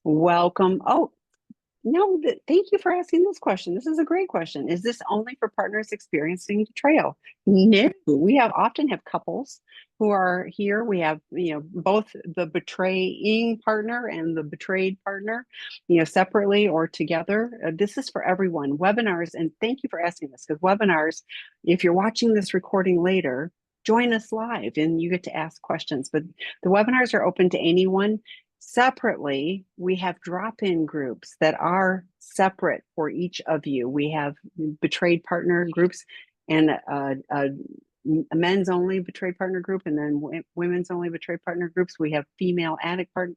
Welcome. Oh, no, thank you for asking this question. This is a great question. Is this only for partners experiencing betrayal? No, we often have couples who are here. We have, both the betraying partner and the betrayed partner, separately or together. This is for everyone. Webinars, and thank you for asking this, because webinars, if you're watching this recording later, join us live and you get to ask questions. But the webinars are open to anyone. Separately, we have drop-in groups that are separate for each of you. We have betrayed partner groups and a men's only betrayed partner group, and then women's only betrayed partner groups. We have female addict groups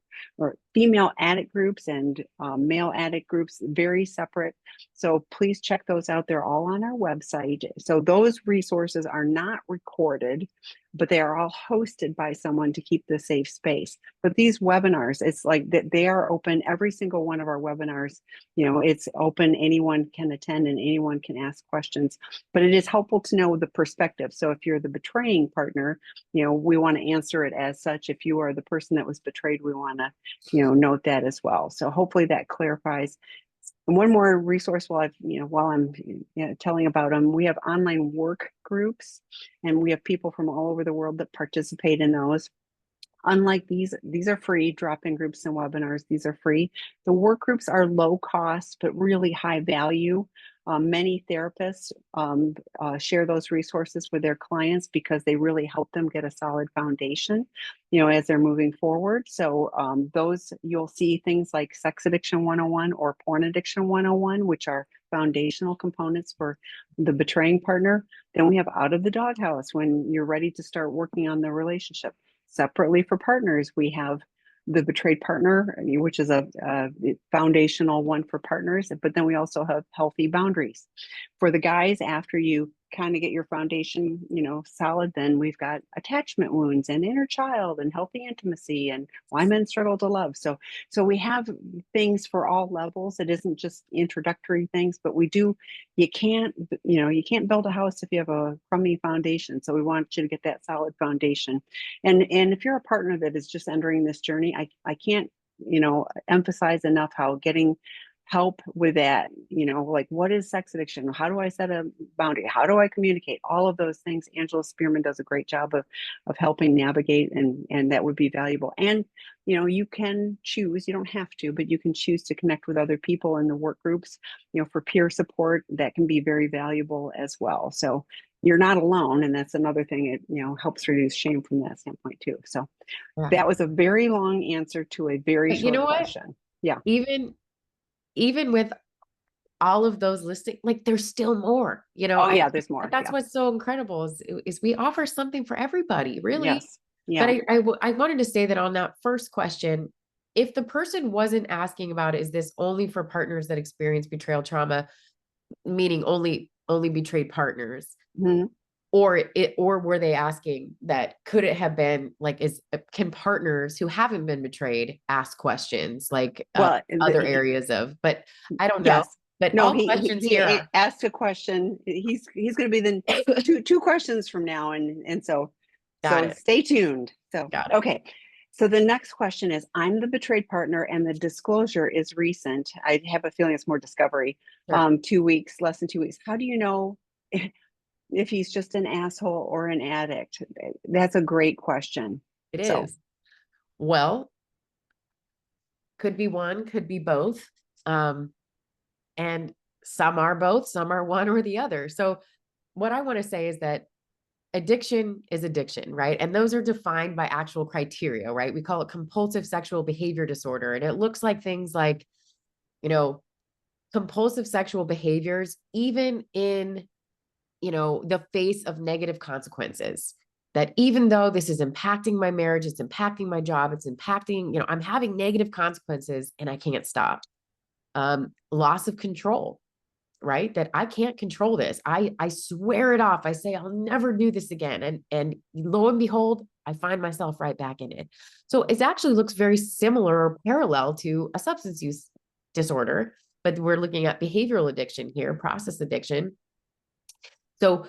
and male addict groups, very separate. So please check those out. They're all on our website. So those resources are not recorded, but they are all hosted by someone to keep the safe space. But these webinars, it's like that they are open. Every single one of our webinars, it's open. Anyone can attend and anyone can ask questions. But it is helpful to know the perspective. So if you're the betraying partner, we want to answer it as such. If you are the person that was betrayed, we want to, note that as well. So hopefully that clarifies. And one more resource while I'm telling about them, we have online work groups, and we have people from all over the world that participate in those. Unlike these are free drop-in groups and webinars. These are free. The work groups are low cost, but really high value. Many therapists share those resources with their clients because they really help them get a solid foundation, as they're moving forward. So those, you'll see things like Sex Addiction 101 or Porn Addiction 101, which are foundational components for the betraying partner. Then we have Out of the Doghouse, when you're ready to start working on the relationship. Separately for partners, we have the betrayed partner, which is a foundational one for partners, but then we also have healthy boundaries. For the guys, after you kind of get your foundation, solid, then we've got attachment wounds and inner child and healthy intimacy and why men struggle to love. So we have things for all levels. It isn't just introductory things, but you can't build a house if you have a crummy foundation. So we want you to get that solid foundation. And if you're a partner that is just entering this journey, I can't, emphasize enough how getting help with that, like, what is sex addiction? How do I set a boundary? How do I communicate? All of those things. Angela Spearman does a great job of helping navigate, and that would be valuable. And, you can choose, you don't have to, but you can choose to connect with other people in the work groups, for peer support. That can be very valuable as well. So you're not alone. And that's another thing. It, helps reduce shame from that standpoint too. So Yeah. that was a very long answer to a very But you short know what? question. Yeah. Even with all of those listing, like there's still more, Oh yeah, there's more. that's Yeah. what's so incredible is we offer something for everybody, really. Yes. Yeah. But I wanted to say that on that first question, if the person wasn't asking about, is this only for partners that experience betrayal trauma, meaning only betrayed partners, Mhm. or were they asking that, could it have been like, can partners who haven't been betrayed ask questions like Well, other areas of, but I don't know. yes. But No, all he questions he here asked a question. He's going to be the are two questions from now, and so got it. stay tuned. So Got it. okay. So the next question is: I'm the betrayed partner, and the disclosure is recent. I have a feeling it's more discovery. Sure. 2 weeks, less than 2 weeks. How do you know if he's just an asshole or an addict? That's a great question. It So is. Well, could be one, could be both. And some are both, some are one or the other. So what I want to say is that addiction is addiction, right? And those are defined by actual criteria, right? We call it compulsive sexual behavior disorder. And it looks like things like, you know, compulsive sexual behaviors, even in, the face of negative consequences. That even though this is impacting my marriage, it's impacting my job, it's impacting, I'm having negative consequences and I can't stop. Loss of control, right? That I can't control this. I swear it off. I say I'll never do this again. And lo and behold, I find myself right back in it. So it actually looks very similar or parallel to a substance use disorder, but we're looking at behavioral addiction here, process addiction. So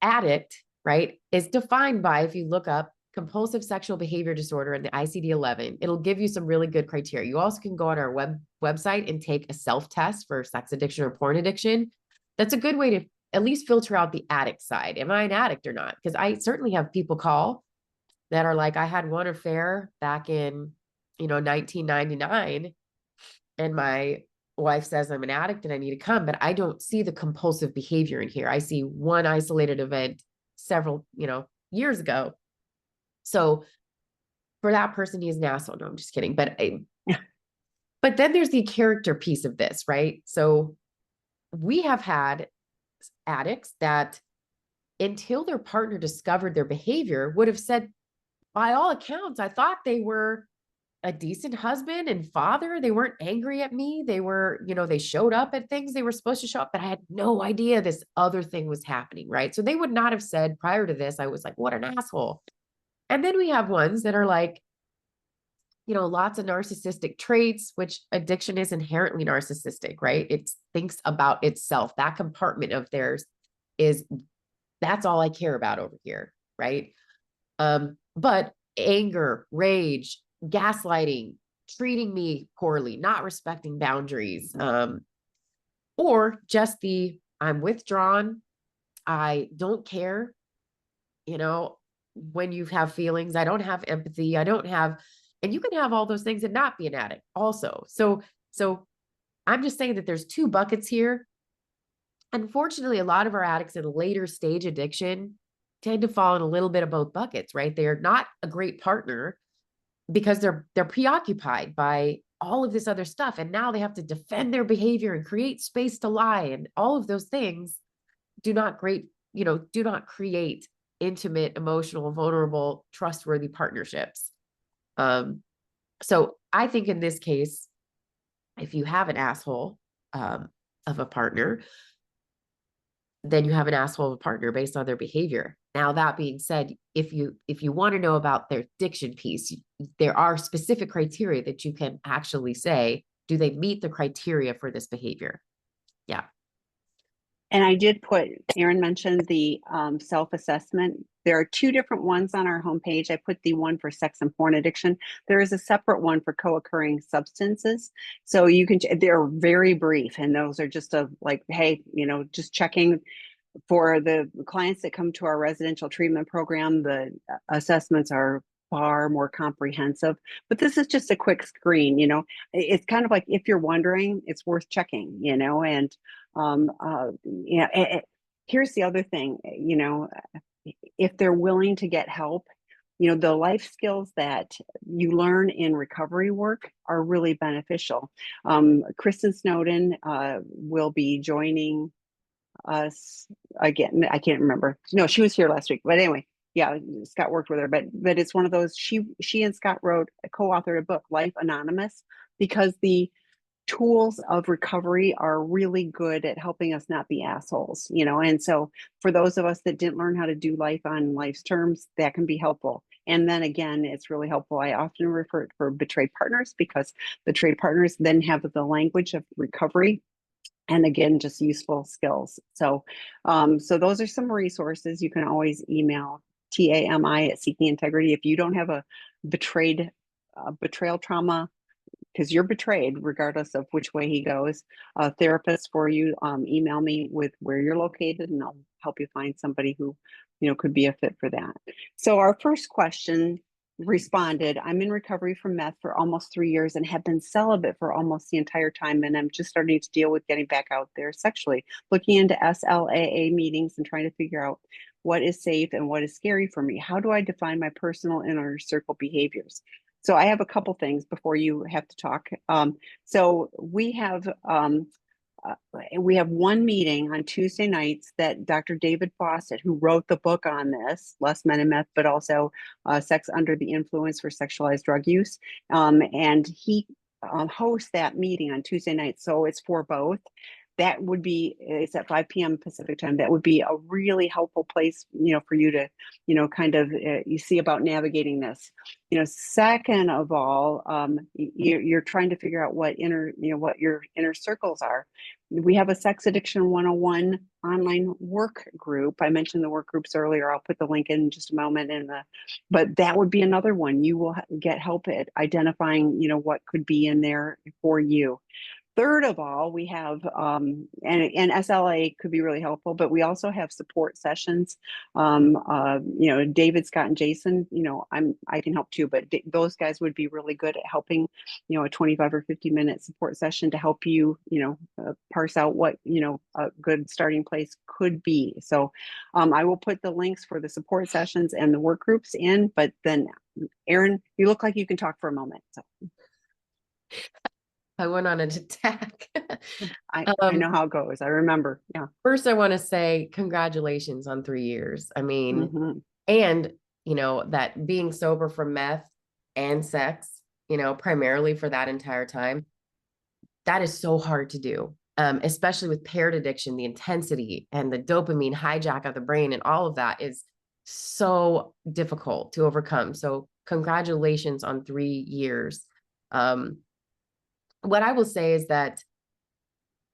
addict, right, is defined by, if you look up compulsive sexual behavior disorder and the ICD-11. It'll give you some really good criteria. You also can go on our website and take a self-test for sex addiction or porn addiction. That's a good way to at least filter out the addict side. Am I an addict or not? Because I certainly have people call that are like, I had one affair back in, 1999, and my wife says I'm an addict and I need to come, but I don't see the compulsive behavior in here. I see one isolated event several, years ago. So for that person, he's an asshole. No, I'm just kidding. But but then there's the character piece of this, right? So we have had addicts that until their partner discovered their behavior would have said, by all accounts, I thought they were a decent husband and father. They weren't angry at me. They were, they showed up at things they were supposed to show up, but I had no idea this other thing was happening, right? So they would not have said prior to this, I was like, what an asshole. And then we have ones that are like, lots of narcissistic traits, which addiction is inherently narcissistic, right? It thinks about itself. That compartment of theirs is, that's all I care about over here, right? But anger, rage, gaslighting, treating me poorly, not respecting boundaries, or just I'm withdrawn, I don't care, when you have feelings, I don't have empathy, I don't have, and you can have all those things and not be an addict also. So I'm just saying that there's two buckets here. Unfortunately, a lot of our addicts in later stage addiction tend to fall in a little bit of both buckets, right? They're not a great partner because they're preoccupied by all of this other stuff. And now they have to defend their behavior and create space to lie. And all of those things do not create intimate, emotional, vulnerable, trustworthy partnerships. So I think in this case, if you have an asshole of a partner, then you have an asshole of a partner based on their behavior. Now, that being said, if you want to know about their addiction piece, there are specific criteria that you can actually say, do they meet the criteria for this behavior? Yeah. And I did put, Erin mentioned the self-assessment. There are two different ones on our homepage. I put the one for sex and porn addiction. There is a separate one for co-occurring substances. So you can, they're very brief, and those are just like, hey, just checking. For the clients that come to our residential treatment program, the assessments are far more comprehensive, but this is just a quick screen. It's kind of like, if you're wondering, it's worth checking, and here's the other thing, if they're willing to get help, the life skills that you learn in recovery work are really beneficial. Kristen Snowden will be joining us again. I can't remember. No, she was here last week, but anyway, yeah, Scott worked with her, but it's one of those, she and Scott co-authored a book, Life Anonymous, because the tools of recovery are really good at helping us not be assholes, and so for those of us that didn't learn how to do life on life's terms, that can be helpful. And then again, it's really helpful. I often refer to for betrayed partners, because betrayed partners then have the language of recovery, and again, just useful skills. So those are some resources. You can always email TAMI at Seeking Integrity if you don't have a betrayal trauma, because you're betrayed regardless of which way he goes. A therapist for you, email me with where you're located, and I'll help you find somebody who could be a fit for that. So our first question responded, I'm in recovery from meth for almost 3 years and have been celibate for almost the entire time, and I'm just starting to deal with getting back out there sexually, looking into SLAA meetings and trying to figure out what is safe and what is scary for me. How do I define my personal inner circle behaviors? So I have a couple things before you have to talk. So we have one meeting on Tuesday nights that Dr. David Fawcett, who wrote the book on this, Less Men and Meth, but also Sex Under the Influence for Sexualized Drug Use, and he hosts that meeting on Tuesday nights. So it's for both. that would be, it's at 5 p.m. Pacific time. That would be a really helpful place, for you to, kind of, you see about navigating this. Second of all, you're trying to figure out what what your inner circles are. We have a Sex Addiction 101 online work group. I mentioned the work groups earlier. I'll put the link in just a moment. But that would be another one. You will get help at identifying, what could be in there for you. Third of all, we have, and SLA could be really helpful, but we also have support sessions. David, Scott, and Jason, I can help too, but those guys would be really good at helping, a 25 or 50-minute support session to help you, parse out what, a good starting place could be. So I will put the links for the support sessions and the work groups in, but then Erin, you look like you can talk for a moment. So. I went on an attack. I know how it goes. I remember. Yeah. First, I want to say congratulations on 3 years. I mean, and that being sober from meth and sex, primarily for that entire time, that is so hard to do. Especially with paired addiction, the intensity and the dopamine hijack of the brain and all of that is so difficult to overcome. So congratulations on 3 years. What I will say is that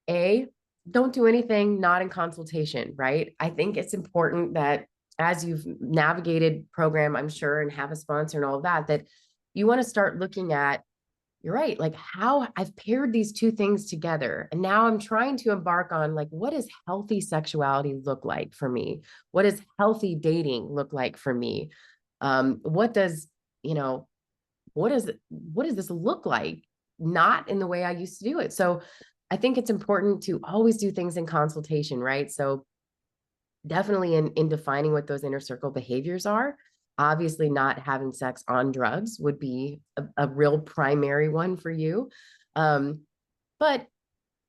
don't do anything not in consultation, right? I think it's important that as you've navigated program, I'm sure, and have a sponsor and all of that, that you want to start looking at, you're right, like how I've paired these two things together. And now I'm trying to embark on like, what does healthy sexuality look like for me? What does healthy dating look like for me? What does this look like? Not in the way I used to do it. So I think it's important to always do things in consultation, right? So definitely in defining what those inner circle behaviors are. Obviously, not having sex on drugs would be a real primary one for you. But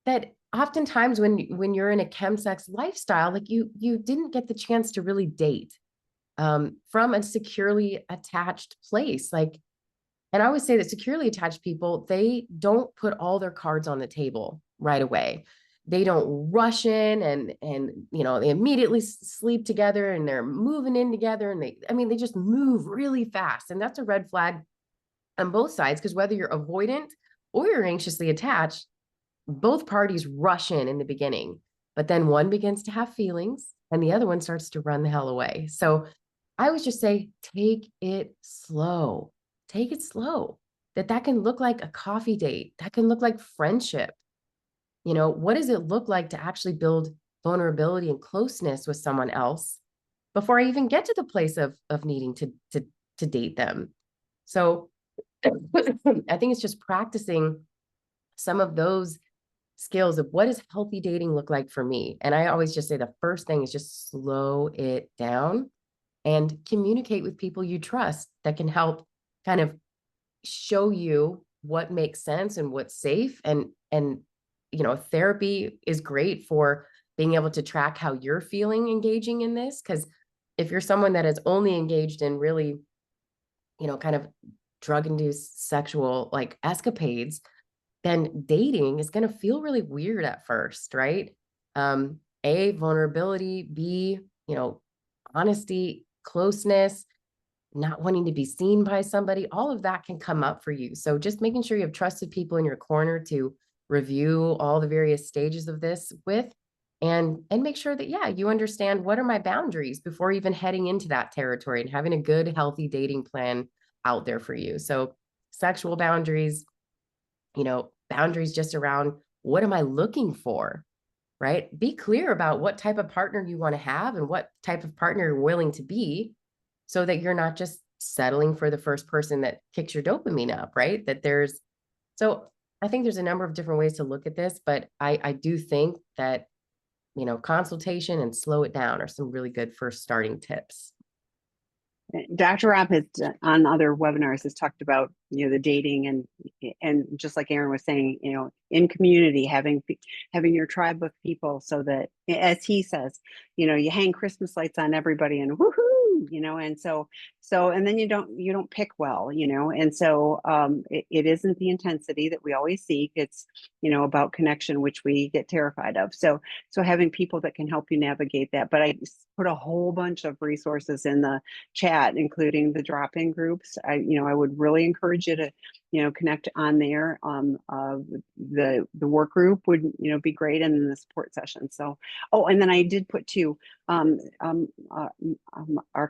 that oftentimes when you're in a chemsex lifestyle, like you didn't get the chance to really date from a securely attached place. Like, and I always say that securely attached people, they don't put all their cards on the table right away. They don't rush in and they immediately sleep together and they're moving in together and they just move really fast. And that's a red flag on both sides, because whether you're avoidant or you're anxiously attached, both parties rush in the beginning, but then one begins to have feelings and the other one starts to run the hell away. So I would just say, take it slow. Take it slow. That can look like a coffee date. That can look like friendship. What does it look like to actually build vulnerability and closeness with someone else before I even get to the place of needing to date them? So I think it's just practicing some of those skills of what does healthy dating look like for me? And I always just say the first thing is just slow it down and communicate with people you trust that can help kind of show you what makes sense and what's safe. And therapy is great for being able to track how you're feeling engaging in this. Because if you're someone that is only engaged in really, kind of drug-induced sexual like escapades, then dating is going to feel really weird at first, right? A, vulnerability, B, honesty, closeness, not wanting to be seen by somebody, all of that can come up for you. So just making sure you have trusted people in your corner to review all the various stages of this with, and make sure that, yeah, you understand what are my boundaries before even heading into that territory and having a good, healthy dating plan out there for you. So sexual boundaries, boundaries just around what am I looking for, right? Be clear about what type of partner you want to have and what type of partner you're willing to be, so that you're not just settling for the first person that kicks your dopamine up, right? So I think there's a number of different ways to look at this, but I do think that, consultation and slow it down are some really good first starting tips. Dr. Rob has on other webinars has talked about, the dating and just like Erin was saying, in community, having your tribe of people, so that, as he says, you hang Christmas lights on everybody and woohoo, and and then you don't pick well, and so it isn't the intensity that we always seek. It's, about connection, which we get terrified of. So having people that can help you navigate that. But I put a whole bunch of resources in the chat, including the drop-in groups. I would really encourage you to, connect on there. The work group would, be great, and then the support session. So, oh, and then I did put two. Our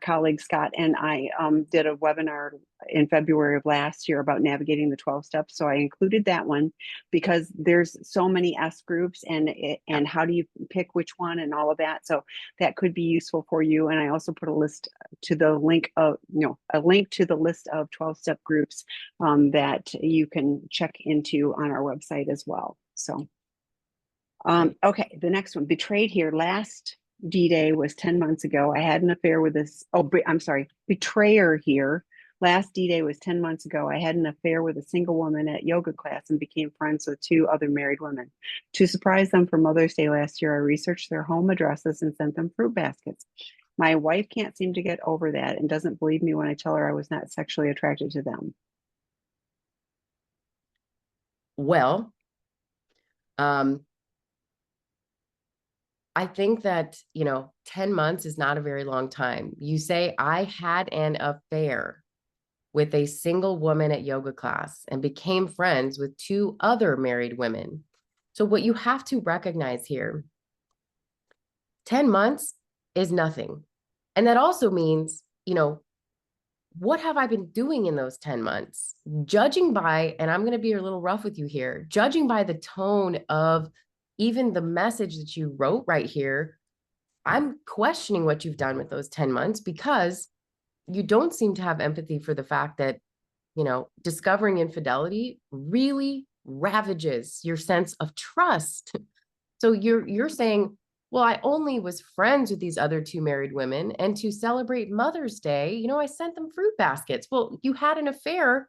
colleague Scott and I did a webinar in February of last year about navigating the 12 steps. So I included that one because there's so many S groups, and how do you pick which one and all of that. So that could be useful for you. And I also put a link to the list of 12-step groups that you can check into on our website as well. So, okay, the next one, betrayed here. Last D-Day was 10 months ago. I had an affair with this. Oh, I'm sorry, betrayer here. Last D-Day was 10 months ago. I had an affair with a single woman at yoga class and became friends with two other married women. To surprise them for Mother's Day last year, I researched their home addresses and sent them fruit baskets. My wife can't seem to get over that and doesn't believe me when I tell her I was not sexually attracted to them. Well, I think that, 10 months is not a very long time. You say, I had an affair with a single woman at yoga class and became friends with two other married women. So what you have to recognize here, 10 months is nothing. And that also means, what have I been doing in those 10 months? Judging by, and I'm going to be a little rough with you here, judging by the tone of even the message that you wrote right here, I'm questioning what you've done with those 10 months because you don't seem to have empathy for the fact that, discovering infidelity really ravages your sense of trust. So you're saying, well, I only was friends with these other two married women, and to celebrate Mother's Day, I sent them fruit baskets. Well, you had an affair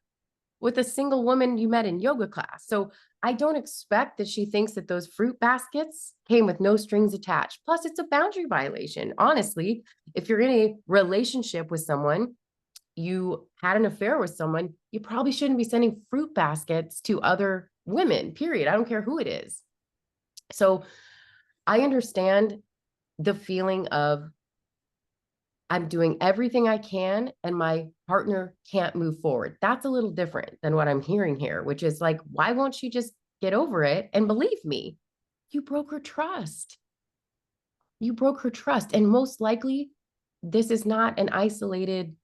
with a single woman you met in yoga class. So I don't expect that she thinks that those fruit baskets came with no strings attached. Plus, it's a boundary violation. Honestly, if you're in a relationship with someone, you had an affair with someone, you probably shouldn't be sending fruit baskets to other women, period. I don't care who it is. So I understand the feeling of I'm doing everything I can and my partner can't move forward. That's a little different than what I'm hearing here, which is like, why won't she just get over it? And believe me, you broke her trust. You broke her trust. And most likely, this is not an isolated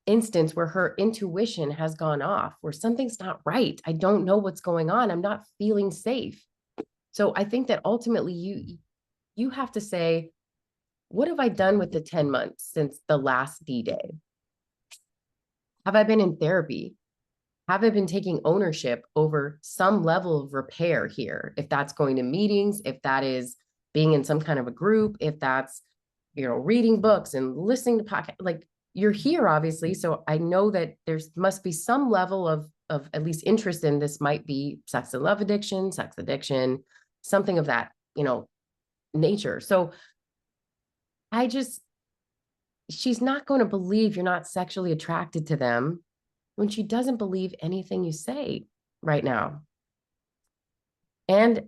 instance where her intuition has gone off, where something's not right. I don't know what's going on. I'm not feeling safe. So I think that ultimately you have to say, what have I done with the 10 months since the last D-Day? Have I been in therapy? Have I been taking ownership over some level of repair here? If that's going to meetings, if that is being in some kind of a group, if that's, reading books and listening to podcasts, like you're here, obviously. So I know that there's must be some level of at least interest in this. Might be sex and love addiction, sex addiction, something of that, nature. So she's not going to believe you're not sexually attracted to them when she doesn't believe anything you say right now. And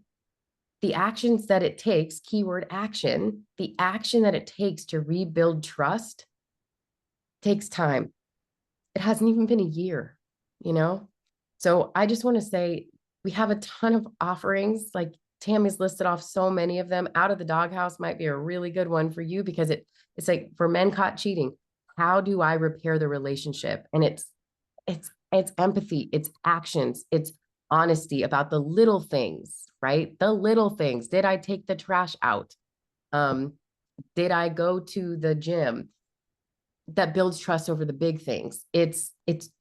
the actions that it takes, keyword action, the action that it takes to rebuild trust takes time. It hasn't even been a year, So I just want to say we have a ton of offerings. Like Tammy's listed off so many of them. Out of the Doghouse might be a really good one for you because it's like for men caught cheating. How do I repair the relationship? And it's empathy, it's actions, it's honesty about the little things, right? The little things. Did I take the trash out? Did I go to the gym? That builds trust over the big things. It's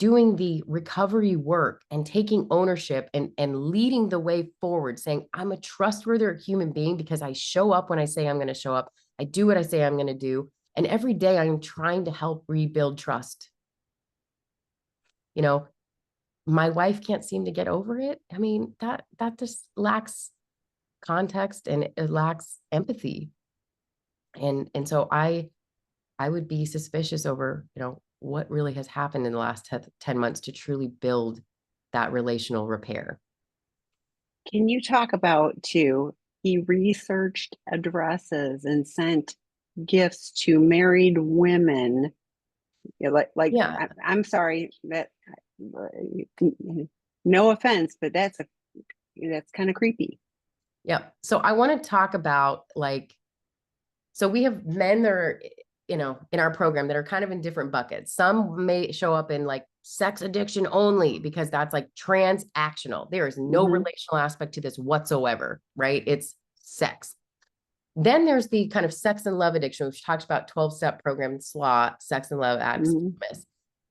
doing the recovery work and taking ownership and leading the way forward, saying, I'm a trustworthy human being because I show up when I say I'm going to show up. I do what I say I'm going to do. And every day I'm trying to help rebuild trust. My wife can't seem to get over it. I mean, that just lacks context and it lacks empathy. And so I I would be suspicious over, what really has happened in the last 10 months to truly build that relational repair. Can you talk about too? He researched addresses and sent gifts to married women. Yeah, Yeah. I'm sorry that no offense, but that's kind of creepy. Yeah. So I want to talk about so we have men that are, in our program that are kind of in different buckets. Some may show up in like sex addiction only because that's like transactional. There is no Hmm. relational aspect to this whatsoever, right? It's sex. Then there's the kind of sex and love addiction, which talks about 12-step program, SLA, sex and love addicts. Hmm.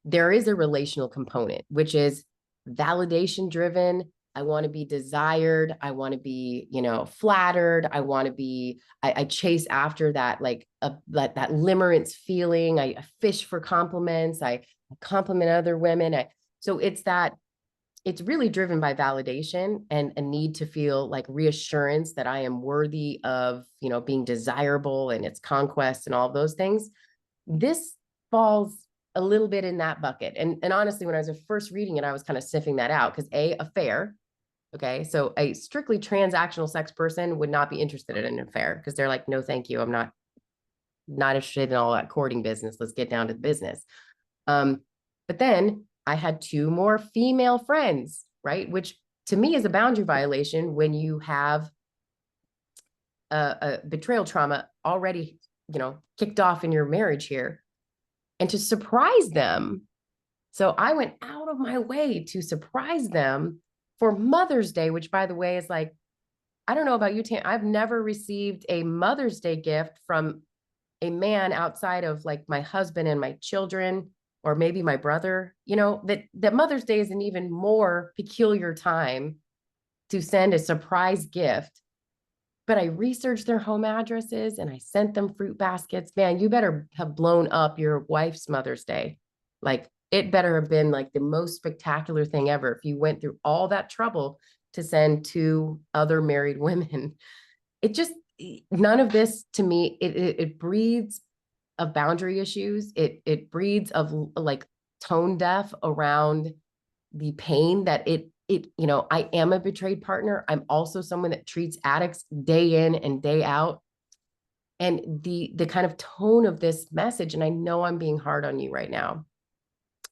There is a relational component, which is validation driven. I want to be desired. I want to be, flattered. I want to be, I chase after that, like that limerence feeling. I fish for compliments. I compliment other women. So it's really driven by validation and a need to feel like reassurance that I am worthy of, being desirable and its conquest and all of those things. This falls a little bit in that bucket. And honestly, when I was first reading it, I was kind of sniffing that out because a affair. Okay. So a strictly transactional sex person would not be interested in an affair because they're like, no, thank you. I'm not interested in all that courting business. Let's get down to the business. But then I had two more female friends, right? Which to me is a boundary violation when you have a betrayal trauma already, kicked off in your marriage here. And to surprise them. So I went out of my way to surprise them for Mother's Day, which by the way is like, I don't know about you, Tam. I've never received a Mother's Day gift from a man outside of like my husband and my children, or maybe my brother. That Mother's Day is an even more peculiar time to send a surprise gift. But I researched their home addresses and I sent them fruit baskets. Man, you better have blown up your wife's Mother's Day. Like it better have been like the most spectacular thing ever if you went through all that trouble to send two other married women. It just, none of this to me, it breeds of boundary issues. It breeds of like tone deaf around the pain that I am a betrayed partner. I'm also someone that treats addicts day in and day out. And the kind of tone of this message, and I know I'm being hard on you right now,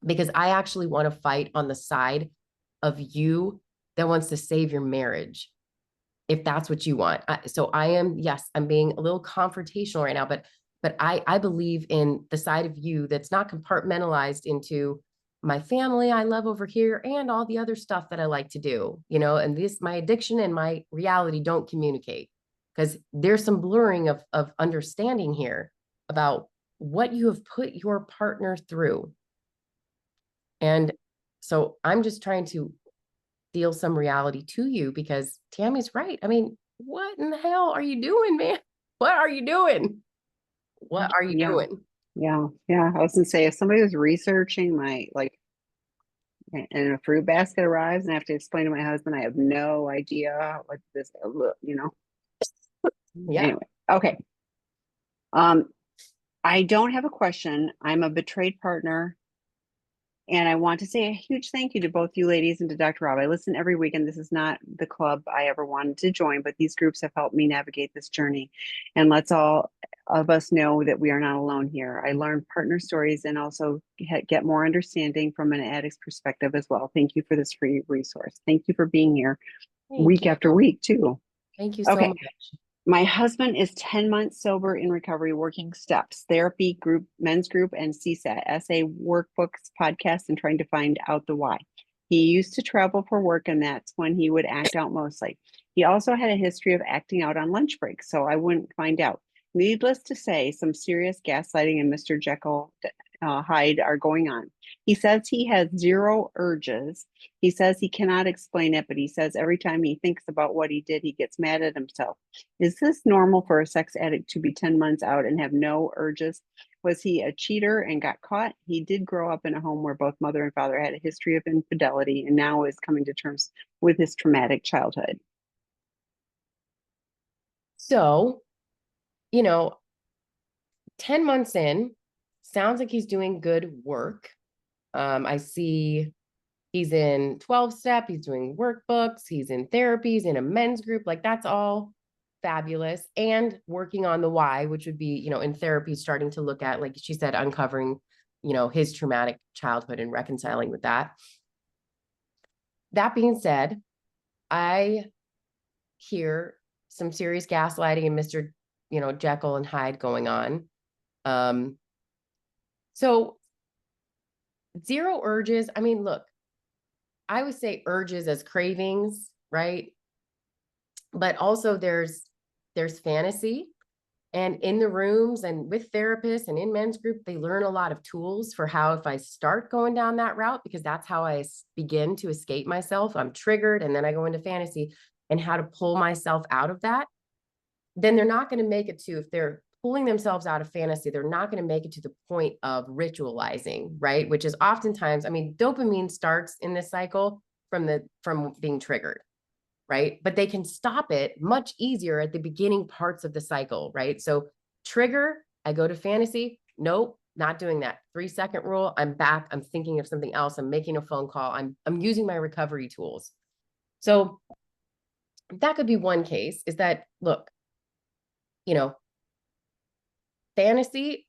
because I actually want to fight on the side of you that wants to save your marriage, if that's what you want. So I am, yes, I'm being a little confrontational right now, but I believe in the side of you that's not compartmentalized into my family I love over here and all the other stuff that I like to do, and my addiction and my reality don't communicate, because there's some blurring of understanding here about what you have put your partner through. And so I'm just trying to deal some reality to you, because Tammy's right. I mean, what in the hell are you doing, man? What are you doing? What are you Yeah, doing? yeah. I was gonna say if somebody was researching my like, and a fruit basket arrives, and I have to explain to my husband, I have no idea what this look. Yeah. Anyway, okay. Um, I don't have a question. I'm a betrayed partner. And I want to say a huge thank you to both you ladies and to Dr. Rob. I listen every week, and this is not the club I ever wanted to join, but these groups have helped me navigate this journey. And let's all of us know that we are not alone here. I learned partner stories and also get more understanding from an addict's perspective as well. Thank you for this free resource. Thank you for being here Thank week you. after week, too. Thank you so Okay. much. My husband is 10 months sober in recovery, working steps, therapy group, men's group, and CSAT, essay workbooks, podcasts, and trying to find out the why. He used to travel for work, and that's when he would act out mostly. He also had a history of acting out on lunch breaks, so I wouldn't find out. Needless to say, some serious gaslighting and Mr. Jekyll Hyde are going on. He says he has zero urges. He says he cannot explain it, but he says every time he thinks about what he did, he gets mad at himself. Is this normal for a sex addict to be 10 months out and have no urges? Was he a cheater and got caught? He did grow up in a home where both mother and father had a history of infidelity and now is coming to terms with his traumatic childhood. So, you know, 10 months in, sounds like he's doing good work. I see he's in 12-step, he's doing workbooks, he's in therapies, in a men's group. Like that's all fabulous. And working on the why, which would be, in therapy, starting to look at, like she said, uncovering, his traumatic childhood and reconciling with that. That being said, I hear some serious gaslighting and Mr. Jekyll and Hyde going on. So zero urges. I mean, look, I would say urges as cravings, right? But also there's fantasy. And in the rooms and with therapists and in men's group, they learn a lot of tools for how, if I start going down that route, because that's how I begin to escape myself, I'm triggered and then I go into fantasy, and how to pull myself out of that. Then they're not going to make it to, if they're pulling themselves out of fantasy, they're not going to make it to the point of ritualizing, right? Which is oftentimes, I mean, dopamine starts in this cycle from being triggered, right? But they can stop it much easier at the beginning parts of the cycle, right? So trigger, I go to fantasy. Nope, not doing that. 3-second rule. I'm back. I'm thinking of something else. I'm making a phone call. I'm using my recovery tools. So that could be one case, is that, look, fantasy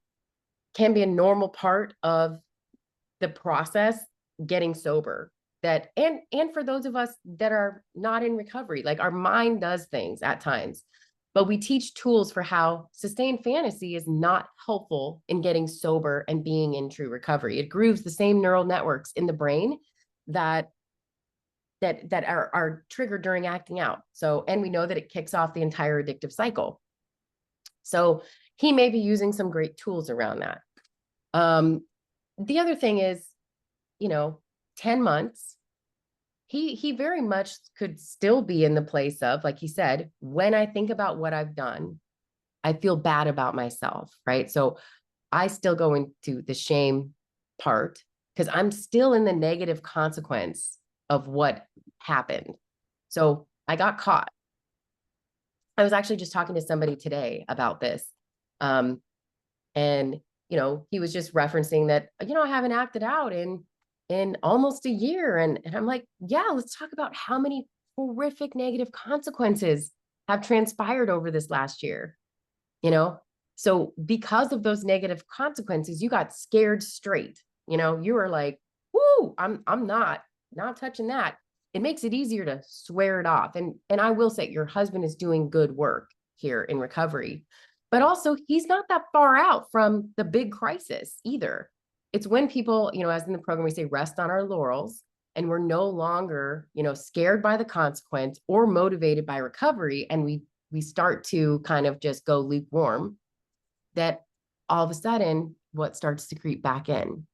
can be a normal part of the process getting sober. That and for those of us that are not in recovery, like our mind does things at times, but we teach tools for how sustained fantasy is not helpful in getting sober and being in true recovery. It grooves the same neural networks in the brain that are triggered during acting out. So, and we know that it kicks off the entire addictive cycle. So he may be using some great tools around that. The other thing is, 10 months, he very much could still be in the place of, like he said, when I think about what I've done, I feel bad about myself, right? So I still go into the shame part because I'm still in the negative consequence of what happened. So I got caught. I was actually just talking to somebody today about this. And, he was just referencing that, I haven't acted out in almost a year. And I'm like, yeah, let's talk about how many horrific negative consequences have transpired over this last year. So because of those negative consequences, you got scared straight. You were like, whoo, I'm not touching that. It makes it easier to swear it off. And I will say, your husband is doing good work here in recovery, but also he's not that far out from the big crisis either. It's when people, as in the program, we say rest on our laurels, and we're no longer, scared by the consequence or motivated by recovery. And we start to kind of just go lukewarm, that all of a sudden what starts to creep back in.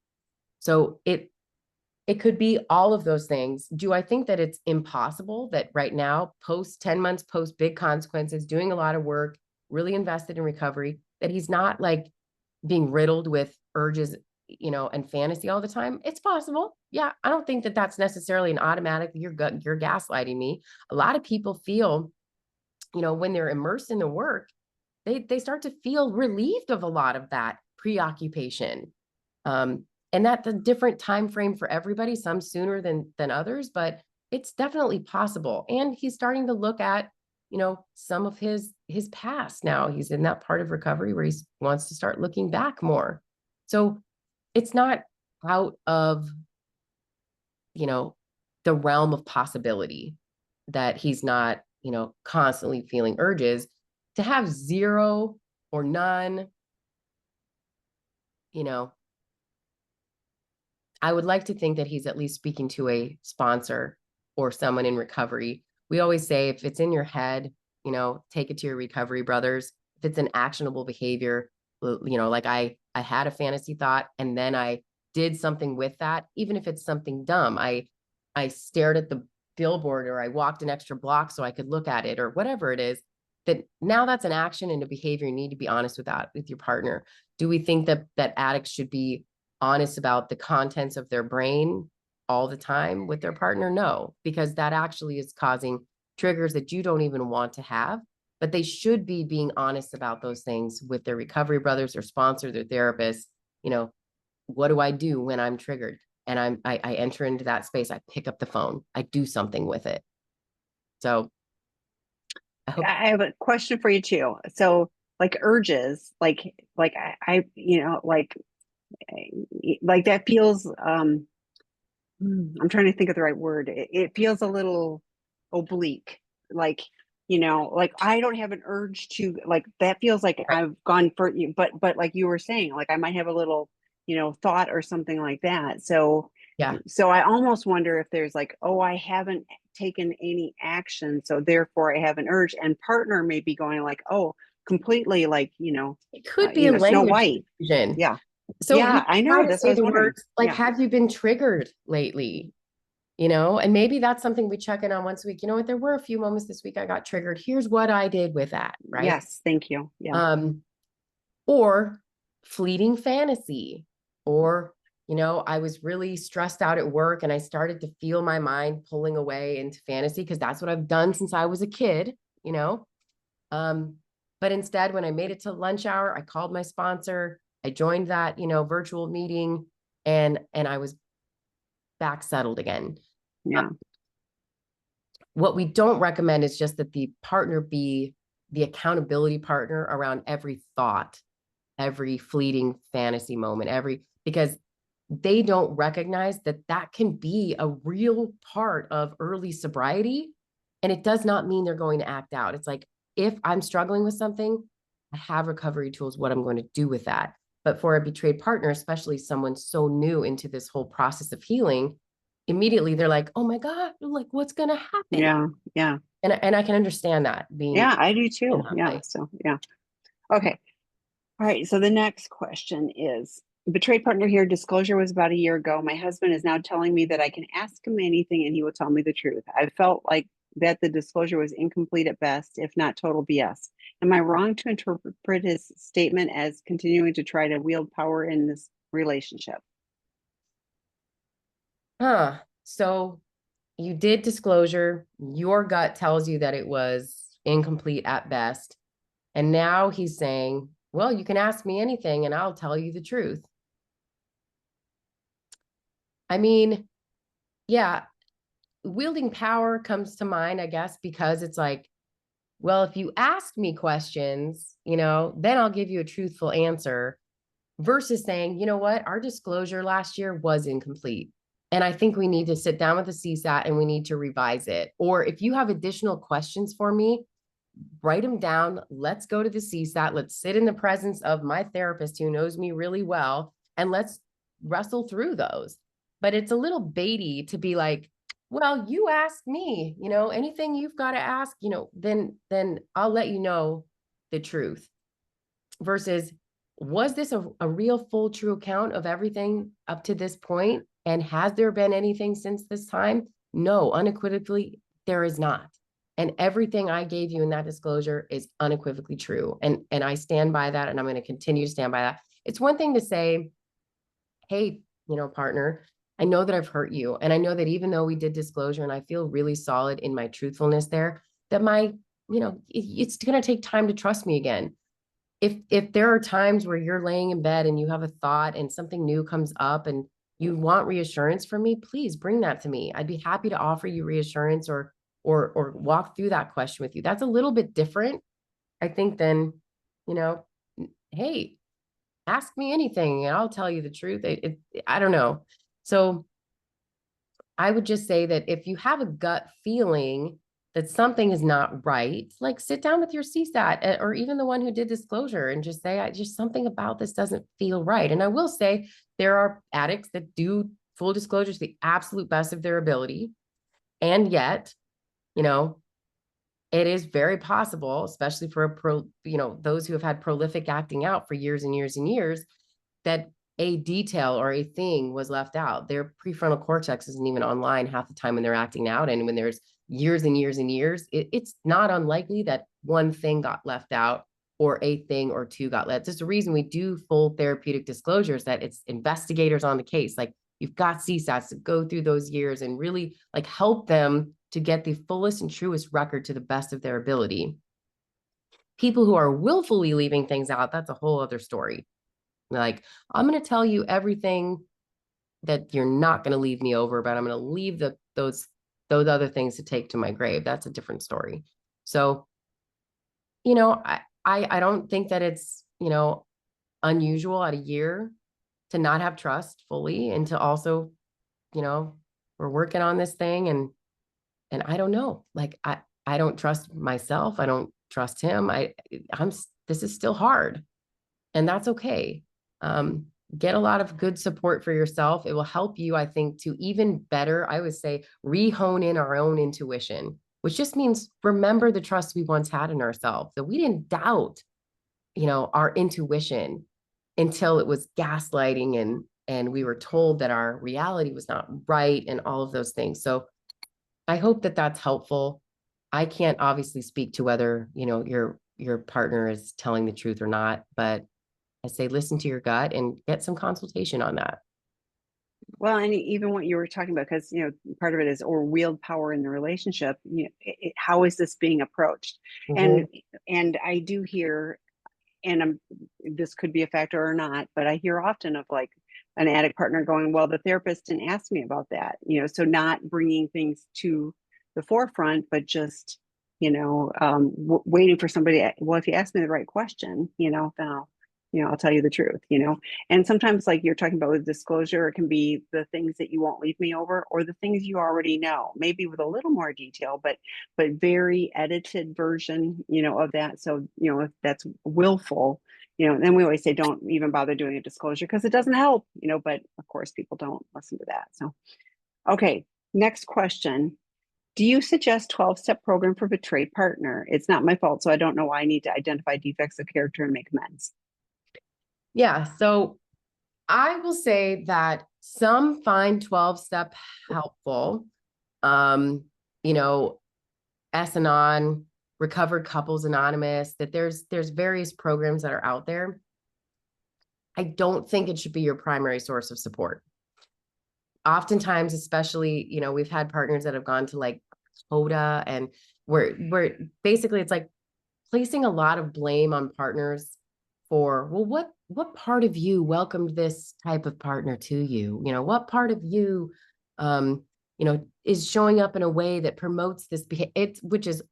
So it could be all of those things. Do I think that it's impossible that right now, post 10 months, post big consequences, doing a lot of work, really invested in recovery, that he's not like being riddled with urges, and fantasy all the time? It's possible. Yeah. I don't think that that's necessarily an automatic, you're gaslighting me. A lot of people feel, when they're immersed in the work, they start to feel relieved of a lot of that preoccupation. And that's a different time frame for everybody, some sooner than others, but it's definitely possible. And he's starting to look at, some of his past now. He's in that part of recovery where he wants to start looking back more. So it's not out of, the realm of possibility that he's not, constantly feeling urges. To have zero or none, I would like to think that he's at least speaking to a sponsor or someone in recovery. We always say, if it's in your head, take it to your recovery brothers. If it's an actionable behavior, like I had a fantasy thought and then I did something with that, even if it's something dumb. I stared at the billboard, or I walked an extra block so I could look at it, or whatever it is, that now that's an action and a behavior. You need to be honest with that with your partner. Do we think that addicts should be honest about the contents of their brain all the time with their partner? No, because that actually is causing triggers that you don't even want to have. But they should be being honest about those things with their recovery brothers, their sponsor, their therapist, what do I do when I'm triggered? And I enter into that space. I pick up the phone. I do something with it. So I hope. I have a question for you too. So like urges, like that feels I'm trying to think of the right word. It feels a little oblique. Like, like I don't have an urge to like that feels like Right. I've gone for you, but like you were saying, like I might have a little, thought or something like that. Yeah. So I almost wonder if there's like, oh, I haven't taken any action, so therefore I have an urge, and partner may be going like, oh, completely like, It could be a Snow language White. confusion. Yeah. So we Yeah, I try know. to That's what I say was the wondering. words like, Yeah. have you been triggered lately? And maybe that's something we check in on once a week. You know what? There were a few moments this week I got triggered. Here's what I did with that, right? Yes, thank you. Yeah. Um, or fleeting fantasy, or I was really stressed out at work and I started to feel my mind pulling away into fantasy because that's what I've done since I was a kid, you know. Um, but instead, when I made it to lunch hour, I called my sponsor, I joined that, virtual meeting, and I was back settled again. Yeah. What we don't recommend is just that the partner be the accountability partner around every thought, every fleeting fantasy moment, because they don't recognize that that can be a real part of early sobriety. And it does not mean they're going to act out. It's like, if I'm struggling with something, I have recovery tools, what I'm going to do with that. But for a betrayed partner, especially someone so new into this whole process of healing, immediately they're like, oh my God, like what's going to happen? Yeah. Yeah. And I can understand that being Yeah, I do in too. that Yeah. place. So, yeah. Okay. All right. So the next question is betrayed partner here. Disclosure was about a year ago. My husband is now telling me that I can ask him anything and he will tell me the truth. I felt like that the disclosure was incomplete at best, if not total BS. Am I wrong to interpret his statement as continuing to try to wield power in this relationship? So you did disclosure. Your gut tells you that it was incomplete at best. And now he's saying, well, you can ask me anything and I'll tell you the truth. I mean, yeah, wielding power comes to mind, I guess, because it's like, well, if you ask me questions, then I'll give you a truthful answer versus saying, you know what, our disclosure last year was incomplete. And I think we need to sit down with the CSAT and we need to revise it. Or if you have additional questions for me, write them down. Let's go to the CSAT. Let's sit in the presence of my therapist who knows me really well, and let's wrestle through those. But it's a little baity to be like, well, you asked me, anything you've got to ask, then I'll let you know the truth. Versus, was this a real full true account of everything up to this point? And has there been anything since this time? No, unequivocally, there is not. And everything I gave you in that disclosure is unequivocally true. And I stand by that, and I'm going to continue to stand by that. It's one thing to say, hey, partner, I know that I've hurt you. And I know that even though we did disclosure and I feel really solid in my truthfulness there, that it's going to take time to trust me again. If there are times where you're laying in bed and you have a thought and something new comes up and you want reassurance from me, please bring that to me. I'd be happy to offer you reassurance or walk through that question with you. That's a little bit different, I think, than, you know, hey, ask me anything and I'll tell you the truth. I don't know. So I would just say that if you have a gut feeling that something is not right, like sit down with your CSAT or even the one who did disclosure and just say, I just something about this doesn't feel right. And I will say there are addicts that do full disclosure to the absolute best of their ability. And yet, you know, it is very possible, especially for those who have had prolific acting out for years and years and years, that a detail or a thing was left out. Their prefrontal cortex isn't even online half the time when they're acting out. And when there's years and years and years, it's not unlikely that one thing got left out or a thing or two got left. There's a reason we do full therapeutic disclosures, that it's investigators on the case. Like, you've got CSATs to go through those years and really like help them to get the fullest and truest record to the best of their ability. People who are willfully leaving things out, that's a whole other story. Like, I'm going to tell you everything that you're not going to leave me over, but I'm going to leave those other things to take to my grave. That's a different story. So, I don't think that it's, unusual at a year to not have trust fully, and to also, you know, we're working on this thing, and I don't know, like, I don't trust myself. I don't trust him. This is still hard, and that's okay. Um, get a lot of good support for yourself. It will help you, I think, to even better, I would say, re-hone in our own intuition, which just means remember the trust we once had in ourselves, that we didn't doubt, our intuition until it was gaslighting, and we were told that our reality was not right and all of those things. So I hope that that's helpful. I can't obviously speak to whether, your partner is telling the truth or not, but I say listen to your gut and get some consultation on that. Well, and even what you were talking about, because part of it is, or wield power in the relationship. How is this being approached? Mhm. And I do hear, and this could be a factor or not, but I hear often of like an addict partner going, well, the therapist didn't ask me about that, so not bringing things to the forefront, but just, waiting for somebody. Well, if you ask me the right question, then I'll tell you the truth. And sometimes, like you're talking about with disclosure, it can be the things that you won't leave me over, or the things you already know, maybe with a little more detail, but very edited version, of that. So, if that's willful, then we always say don't even bother doing a disclosure because it doesn't help, but of course people don't listen to that. So, okay, next question. Do you suggest 12-step program for betrayed partner? It's not my fault, so I don't know why I need to identify defects of character and make amends. Yeah. So I will say that some find 12-step helpful. Um, you know, S-Anon, Recovered Couples Anonymous, that there's various programs that are out there. I don't think it should be your primary source of support. Oftentimes, especially, we've had partners that have gone to like HODA, and where basically it's like placing a lot of blame on partners for, well, what part of you welcomed this type of partner to you? What part of you is showing up in a way that promotes this behavior, which is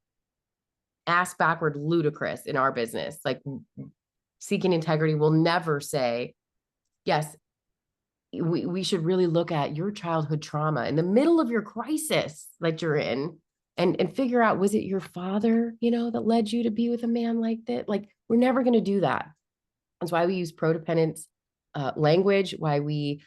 ass backward ludicrous in our business. Like, Seeking Integrity will never say, yes, we should really look at your childhood trauma in the middle of your crisis that you're in, and figure out, was it your father, that led you to be with a man like that? Like, we're never going to do that. That's why we use codependence language, why we,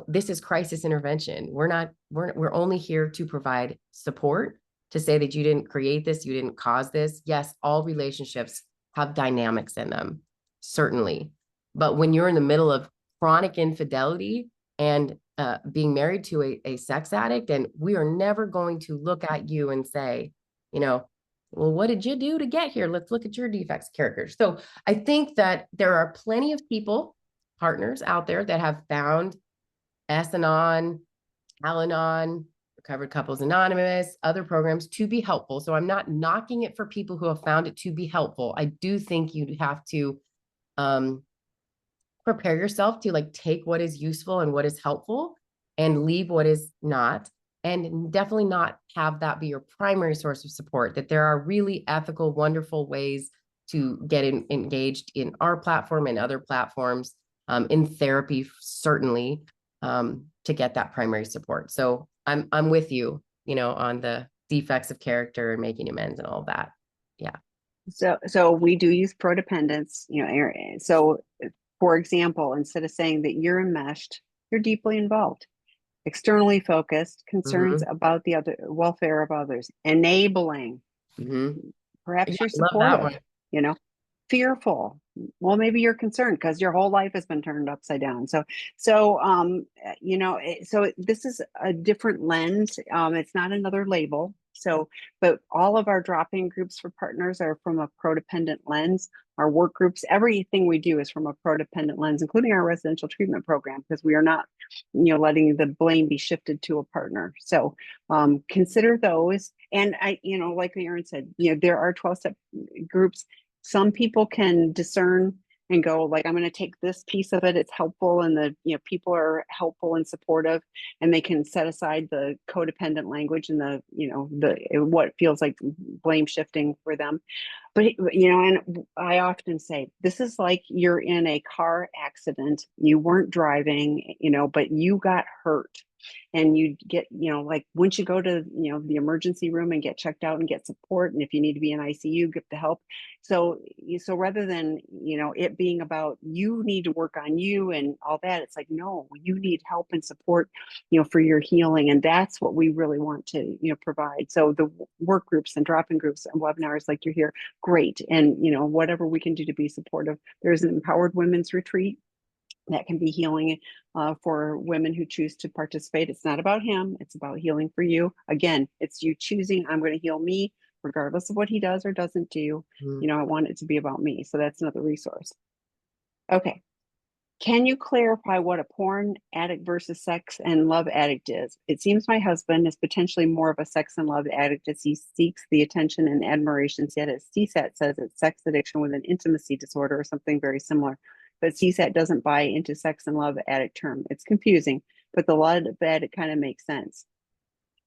this is crisis intervention. We're only here to provide support, to say that you didn't create this, you didn't cause this. Yes, all relationships have dynamics in them, certainly. But when you're in the middle of chronic infidelity and being married to a sex addict, and we are never going to look at you and say, well, what did you do to get here? Let's look at your defects character. So I think that there are plenty of people, partners out there, that have found S-Anon, Al-Anon, Recovered Couples Anonymous, other programs to be helpful. So I'm not knocking it for people who have found it to be helpful. I do think you have to prepare yourself to like take what is useful and what is helpful and leave what is not, and definitely not have that be your primary source of support. That there are really ethical, wonderful ways to get engaged in our platform and other platforms, in therapy, certainly, to get that primary support. So I'm with you, on the defects of character and making amends and all of that. Yeah. So we do use prodependence, Erin. So for example, instead of saying that you're enmeshed, you're deeply involved, externally focused, concerns Mm-hmm. about the other welfare of others, enabling. Mm-hmm. Yeah, Perhaps you're I love that supportive, one. you know, fearful. Well, maybe you're concerned because your whole life has been turned upside down. So this is a different lens. It's not another label. So, but all of our drop-in groups for partners are from a codependent lens. Our work groups, everything we do is from a codependent lens, including our residential treatment program, because we are not, letting the blame be shifted to a partner. So consider those. And like Erin said, there are 12-step groups. Some people can discern and go like, I'm going to take this piece of it. It's helpful. And people are helpful and supportive, and they can set aside the codependent language and what feels like blame shifting for them. But and I often say, this is like you're in a car accident. You weren't driving, but you got hurt. And you get, like once you go to, the emergency room and get checked out and get support, and if you need to be in ICU, get the help. So rather than, it being about you need to work on you and all that, it's like, no, you need help and support, for your healing. And that's what we really want to, provide. So the work groups and drop-in groups and webinars like you're here, great. And, whatever we can do to be supportive. There's an Empowered Women's Retreat that can be healing for women who choose to participate. It's not about him, it's about healing for you. Again, it's you choosing, I'm going to heal me, regardless of what he does or doesn't do. I want it to be about me. So that's another resource. Okay. Can you clarify what a porn addict versus sex and love addict is? It seems my husband is potentially more of a sex and love addict as he seeks the attention and admirations, yet as CSAT says it's sex addiction with an intimacy disorder or something very similar. But CSAT doesn't buy into sex and love addict term. It's confusing, but the love addict kind of makes sense.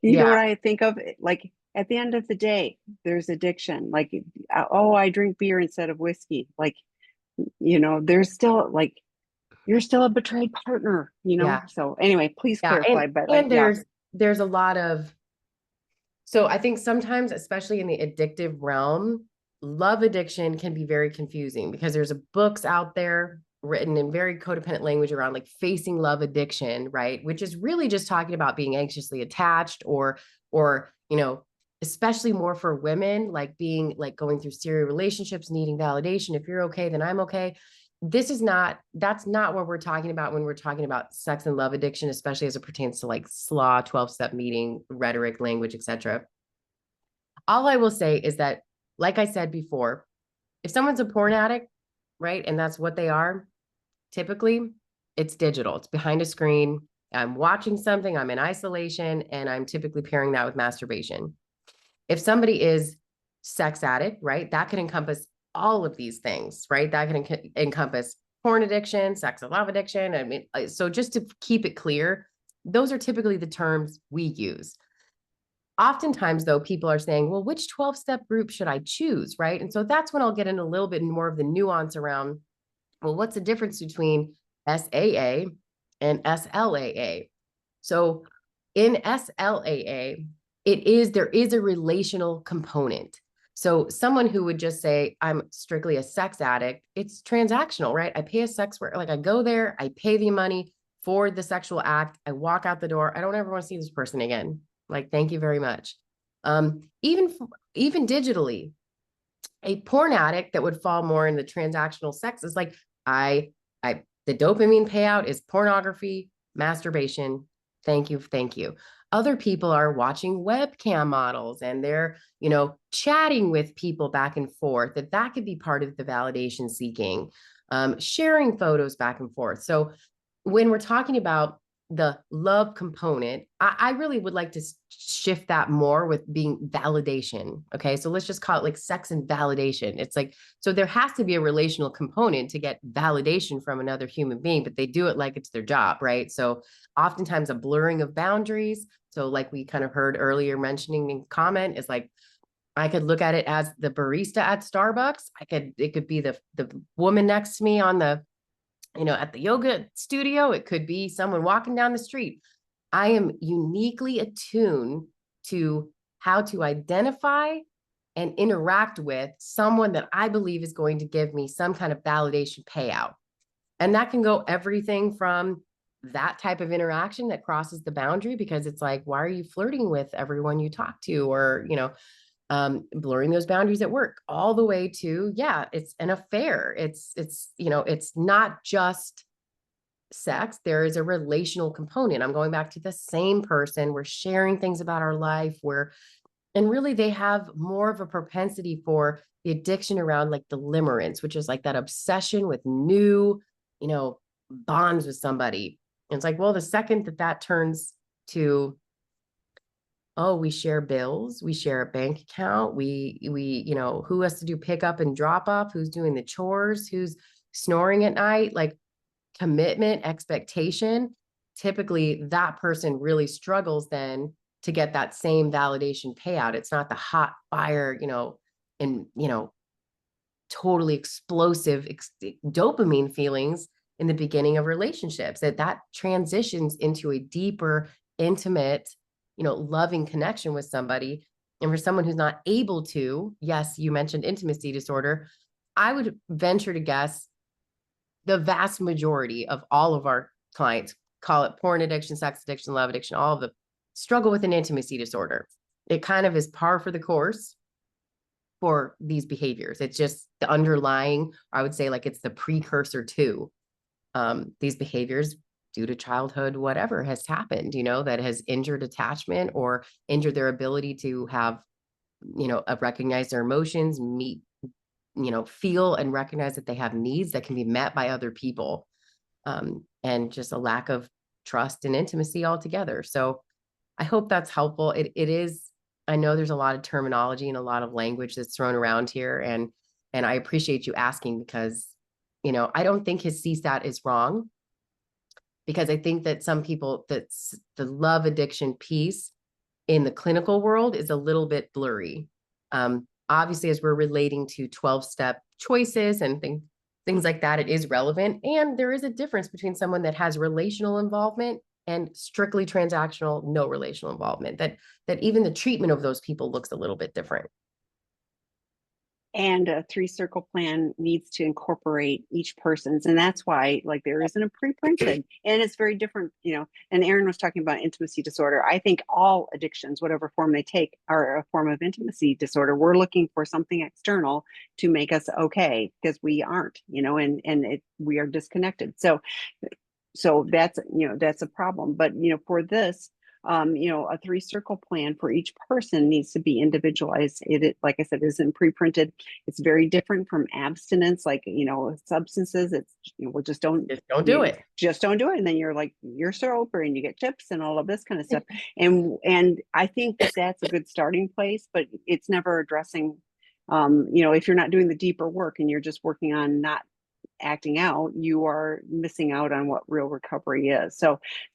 You know what I think of? Like at the end of the day, there's addiction. Like, oh, I drink beer instead of whiskey. Like, there's still like, you're still a betrayed partner, Yeah. So anyway, please Yeah. clarify. But And there's a lot of, so I think sometimes, especially in the addictive realm, love addiction can be very confusing because there's books out there written in very codependent language around like facing love addiction, right? Which is really just talking about being anxiously attached or, especially more for women, like being like going through serial relationships, needing validation. If you're okay, then I'm okay. That's not what we're talking about when we're talking about sex and love addiction, especially as it pertains to like SLA, 12-step meeting, rhetoric, language, etc. All I will say is that, like I said before, if someone's a porn addict, right, and that's what they are, typically it's digital, it's behind a screen. I'm watching something, I'm in isolation, and I'm typically pairing that with masturbation. If somebody is sex addict, right, that can encompass all of these things, right? That can encompass porn addiction, sex and love addiction. I mean, so just to keep it clear, those are typically the terms we use. Oftentimes, though, people are saying, well, which 12-step group should I choose, right? And so that's when I'll get in a little bit more of the nuance around, well, what's the difference between SAA and SLAA? So in SLAA, there is a relational component. So someone who would just say, I'm strictly a sex addict, it's transactional, right? I pay a sex worker, like I go there, I pay the money for the sexual act, I walk out the door, I don't ever want to see this person again. Like, thank you very much. Even digitally, a porn addict that would fall more in the transactional sex is like, the dopamine payout is pornography, masturbation. Thank you. Thank you. Other people are watching webcam models and they're, chatting with people back and forth, that could be part of the validation seeking, sharing photos back and forth. So when we're talking about the love component, I really would like to shift that more with being validation. Okay. So let's just call it like sex and validation. It's like, so there has to be a relational component to get validation from another human being, but they do it like it's their job. Right. So oftentimes a blurring of boundaries. So like we kind of heard earlier mentioning in comment is like, I could look at it as the barista at Starbucks. It could be the woman next to me on the, at the yoga studio. It could be someone walking down the street. I am uniquely attuned to how to identify and interact with someone that I believe is going to give me some kind of validation payout. And that can go everything from that type of interaction that crosses the boundary because it's like, why are you flirting with everyone you talk to? Or, blurring those boundaries at work, all the way to, yeah, it's an affair. It's not just sex. There is a relational component. I'm going back to the same person. We're sharing things about our life and really they have more of a propensity for the addiction around like the limerence, which is like that obsession with new, bonds with somebody. And it's like, well, the second that turns to, oh, we share bills, we share a bank account, we who has to do pick up and drop off, who's doing the chores, snoring at night, like commitment, expectation, typically that person really struggles then to get that same validation payout. It's not the hot fire, and, totally explosive dopamine feelings in the beginning of relationships, that transitions into a deeper, intimate, loving connection with somebody. And for someone who's not able to, yes, you mentioned intimacy disorder, I would venture to guess the vast majority of all of our clients, call it porn addiction, sex addiction, love addiction, all of them, struggle with an intimacy disorder. It kind of is par for the course for these behaviors. It's just the underlying, I would say, like it's the precursor to these behaviors due to childhood, whatever has happened, that has injured attachment or injured their ability to have, recognize their emotions, meet, feel and recognize that they have needs that can be met by other people, and just a lack of trust and intimacy altogether. So I hope that's helpful. It is, I know there's a lot of terminology and a lot of language that's thrown around here. And I appreciate you asking because, I don't think his CSAT is wrong, because I think that some people, that's the love addiction piece in the clinical world is a little bit blurry. Obviously, as we're relating to 12-step choices and things like that, it is relevant. And there is a difference between someone that has relational involvement and strictly transactional, no relational involvement, that even the treatment of those people looks a little bit different. And a 3-circle plan needs to incorporate each person's. And that's why, like, there isn't a pre-printed, and it's very different, and Erin was talking about intimacy disorder. I think all addictions, whatever form they take, are a form of intimacy disorder. We're looking for something external to make us okay, because we aren't, we are disconnected. So that's a problem. But for this, a 3-circle plan for each person needs to be individualized. It, like I said, isn't pre-printed. It's very different from abstinence, like substances. It's well, just don't do it. Just don't do it, and then you're like, you're sober and you get tips and all of this kind of stuff. And I think that's a good starting place, but it's never addressing. If you're not doing the deeper work and you're just working on not acting out, you are missing out on what real recovery is.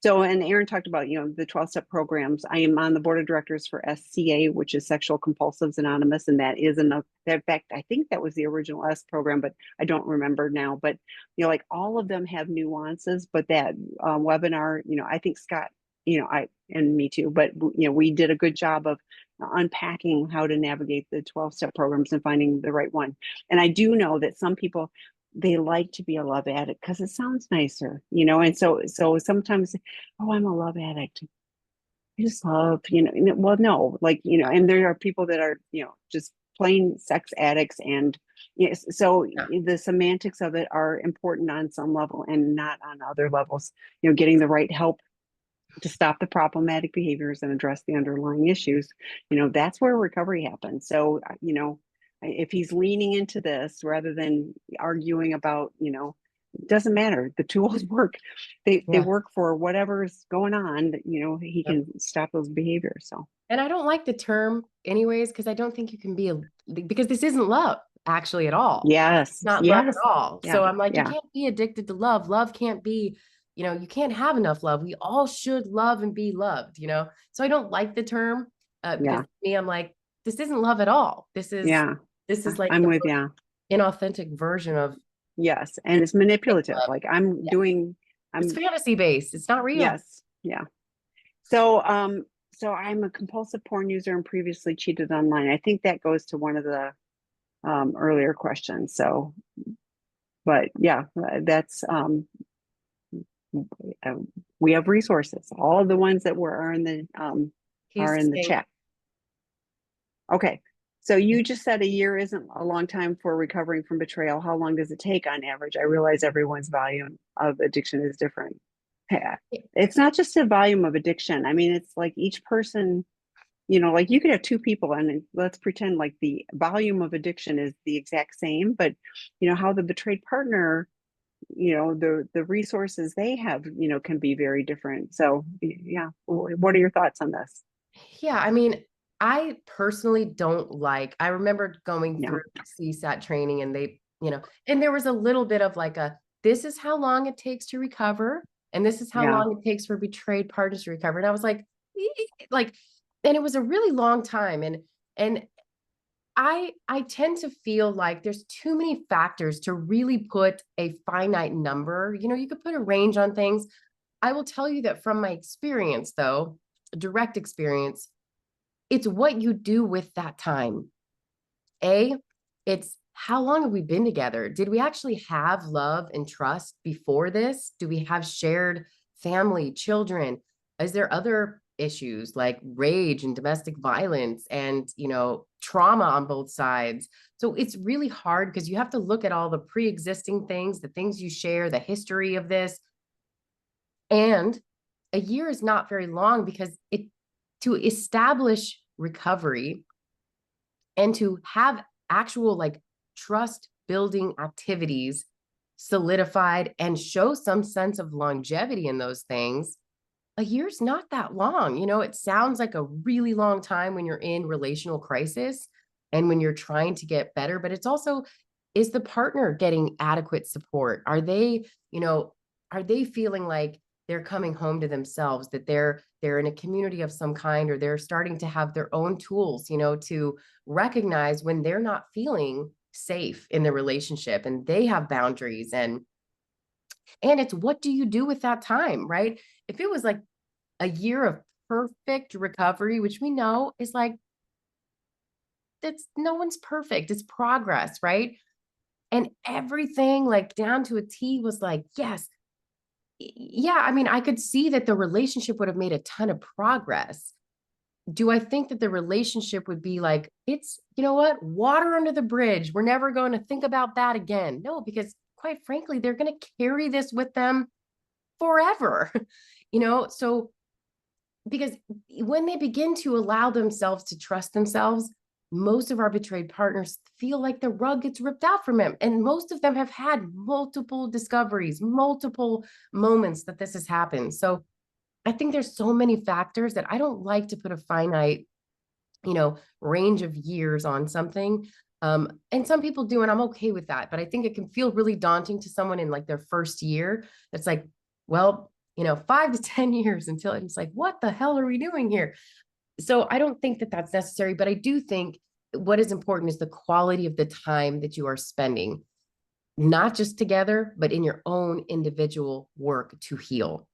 And Erin talked about, the 12-step programs. I am on the board of directors for SCA, which is Sexual Compulsives Anonymous. And that is in fact, I think that was the original S program, but I don't remember now. But, like all of them have nuances, but that webinar, I think Scott, and me too, but, we did a good job of unpacking how to navigate the 12-step programs and finding the right one. And I do know that some people, they like to be a love addict because it sounds nicer, and so sometimes, oh, I'm a love addict, I just love, well, no, like, and there are people that are, just plain sex addicts. And yes, so the semantics of it are important on some level and not on other levels. Getting the right help to stop the problematic behaviors and address the underlying issues, that's where recovery happens. So if he's leaning into this rather than arguing about, it doesn't matter. The tools work. They work for whatever's going on, that, he can stop those behaviors. So. And I don't like the term anyways, because I don't think you can because this isn't love actually at all. Yes. It's not love at all. Yeah. So I'm like, you can't be addicted to love. Love can't be, you can't have enough love. We all should love and be loved, So I don't like the term because to me, I'm like, this isn't love at all. This is like I'm with inauthentic version of. Yes. And it's manipulative. Like it's fantasy based. It's not real. Yes. Yeah. So I'm a compulsive porn user and previously cheated online. I think that goes to one of the earlier questions. So, but yeah, that's we have resources. All of the ones that are in the chat. Okay. So you just said a year isn't a long time for recovering from betrayal. How long does it take on average? I realize everyone's volume of addiction is different. It's not just a volume of addiction. I mean, it's like each person, like you could have 2 people and let's pretend like the volume of addiction is the exact same, but how the betrayed partner, the resources they have, can be very different. So yeah. What are your thoughts on this? Yeah. I mean, I personally don't I remember going through CSAT training and they and there was a little bit of like this is how long it takes to recover. And this is how Yeah. long it takes for betrayed partners to recover. And I was like, and it was a really long time. And I tend to feel like there's too many factors to really put a finite number. You could put a range on things. I will tell you that from my experience, though, direct experience, it's what you do with that time. It's how long have we been together? Did we actually have love and trust before this? Do we have shared family, children? Is there other issues like rage and domestic violence and, trauma on both sides? So it's really hard because you have to look at all the pre-existing things, the things you share, the history of this. And a year is not very long because to establish recovery and to have actual like trust building activities solidified and show some sense of longevity in those things, a year's not that long. It sounds like a really long time when you're in relational crisis and when you're trying to get better, but it's also, is the partner getting adequate support? Are they feeling like they're coming home to themselves, that they're in a community of some kind, or they're starting to have their own tools, to recognize when they're not feeling safe in the relationship and they have boundaries, and it's what do you do with that time, right? If it was like a year of perfect recovery, which we know is like, that's no one's perfect, it's progress, right? And everything like down to a T was like, yes, yeah, I mean, I could see that the relationship would have made a ton of progress. Do I think that the relationship would be like, it's, you know what, water under the bridge, we're never going to think about that again? No, because quite frankly, they're going to carry this with them forever. So because when they begin to allow themselves to trust themselves, most of our betrayed partners feel like the rug gets ripped out from them. And most of them have had multiple discoveries, multiple moments that this has happened. So I think there's so many factors that I don't like to put a finite, range of years on something. And some people do, and I'm okay with that. But I think it can feel really daunting to someone in like their first year. It's like, well, 5 to 10 years until it's like, what the hell are we doing here? So I don't think that that's necessary, but I do think what is important is the quality of the time that you are spending, not just together, but in your own individual work to heal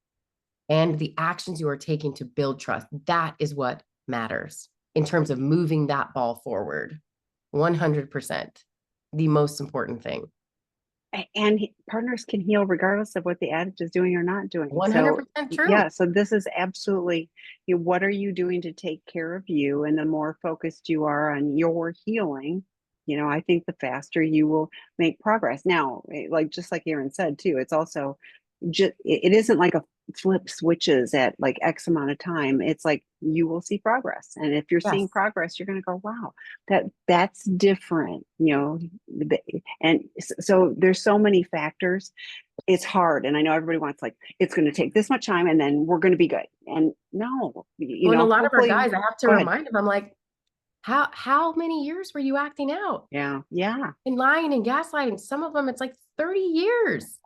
and the actions you are taking to build trust. That is what matters in terms of moving that ball forward. 100%. The most important thing. And partners can heal regardless of what the addict is doing or not doing. So 100% true. yeah, so this is absolutely, what are you doing to take care of you? And the more focused you are on your healing, I think the faster you will make progress. Now, like just like Erin said too, it's also just, it isn't like a flip switches at like X amount of time. It's like you will see progress, and if you're seeing Yes. progress, you're going to go, wow, that's different, and so there's so many factors. It's hard, and I know everybody wants like it's going to take this much time and then we're going to be good, and no, When a lot of our hopefully. guys, I have to Go ahead. remind them, I'm like, how many years were you acting out Yeah, and lying and gaslighting? Some of them, it's like 30 years.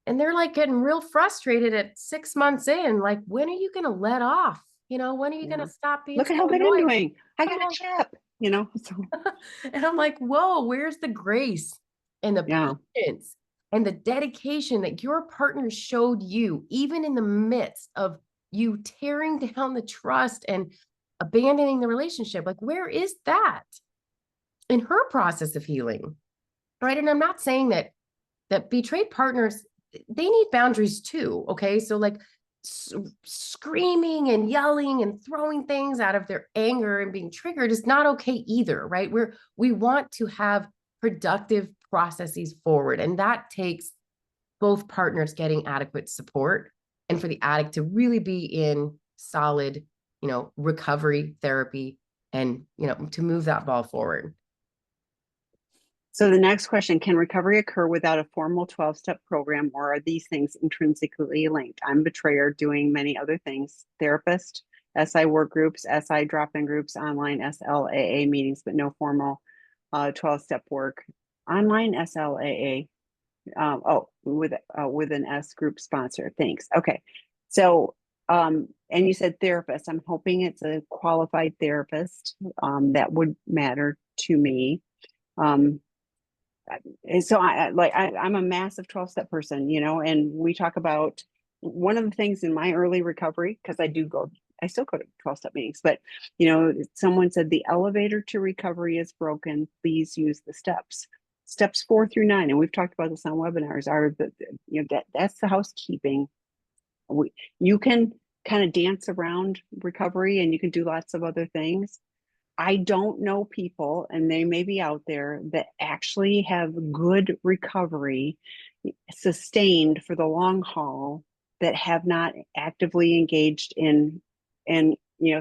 And they're like getting real frustrated at 6 months in. Like, when are you going to let off? When are you going yeah. to stop being Look so at how good I'm annoying? doing. I I'm got a like, chip, so and I'm like, whoa, where's the grace and the yeah. patience and the dedication that your partner showed you, even in the midst of you tearing down the trust and abandoning the relationship? Like, where is that in her process of healing? Right. And I'm not saying that betrayed partners, they need boundaries too. Okay. So like screaming and yelling and throwing things out of their anger and being triggered is not okay either. Right. We want to have productive processes forward. And that takes both partners getting adequate support and for the addict to really be in solid, recovery therapy and, to move that ball forward. So the next question, can recovery occur without a formal 12-step program, or are these things intrinsically linked? I'm a betrayer doing many other things, therapist, SI work groups, SI drop-in groups, online SLAA meetings, but no formal 12-step work. online SLAA. Oh, with an S group sponsor. Thanks. Okay. So, and you said therapist. I'm hoping it's a qualified therapist. That would matter to me. Um, and so I'm a massive 12-step person, and we talk about one of the things in my early recovery, because I still go to 12-step meetings, but someone said the elevator to recovery is broken. Please use the steps. Steps 4 through 9, and we've talked about this on webinars, are that's the housekeeping. You can kind of dance around recovery and you can do lots of other things. I don't know people, and they may be out there, that actually have good recovery sustained for the long haul, that have not actively engaged in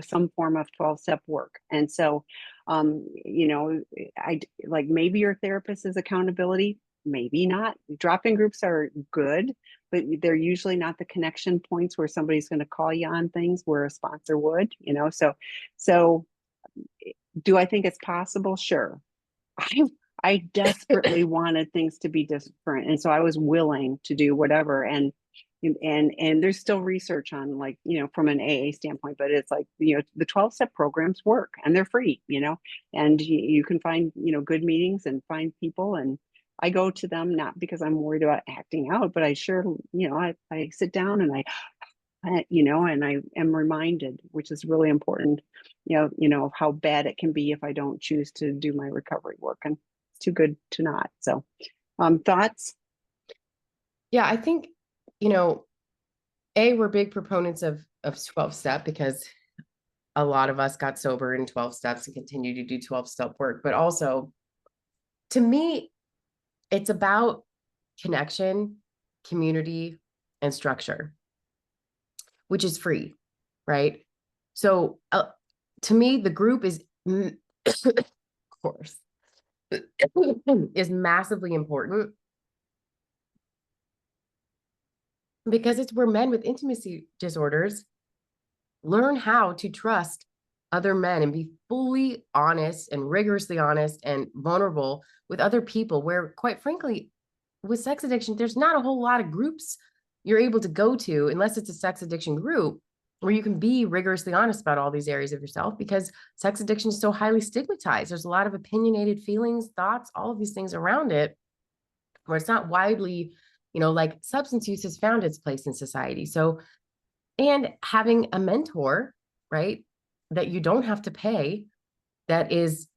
some form of 12-step work. And so I like, maybe your therapist is accountability, maybe not. Drop-in groups are good, but they're usually not the connection points where somebody's going to call you on things where a sponsor would, so do I think it's possible? Sure. I desperately wanted things to be different, and so I was willing to do whatever. And there's still research on, like, from an AA standpoint, but it's like, the 12-step programs work and they're free, and you can find, good meetings and find people, and I go to them not because I'm worried about acting out, but I sure, I sit down and and I am reminded, which is really important, of how bad it can be if I don't choose to do my recovery work, and it's too good to not. So, thoughts? Yeah, I think, we're big proponents of 12-step because a lot of us got sober in 12 steps and continue to do 12-step work. But also, to me, it's about connection, community, and structure, which is free, right? So to me, the group is, of course, is massively important, because it's where men with intimacy disorders learn how to trust other men and be fully honest and rigorously honest and vulnerable with other people, where, quite frankly, with sex addiction, there's not a whole lot of groups you're able to go to, unless it's a sex addiction group, where you can be rigorously honest about all these areas of yourself, because sex addiction is so highly stigmatized. There's a lot of opinionated feelings, thoughts, all of these things around it, where it's not widely, like substance use has found its place in society. So, and having a mentor, right, that you don't have to pay, that is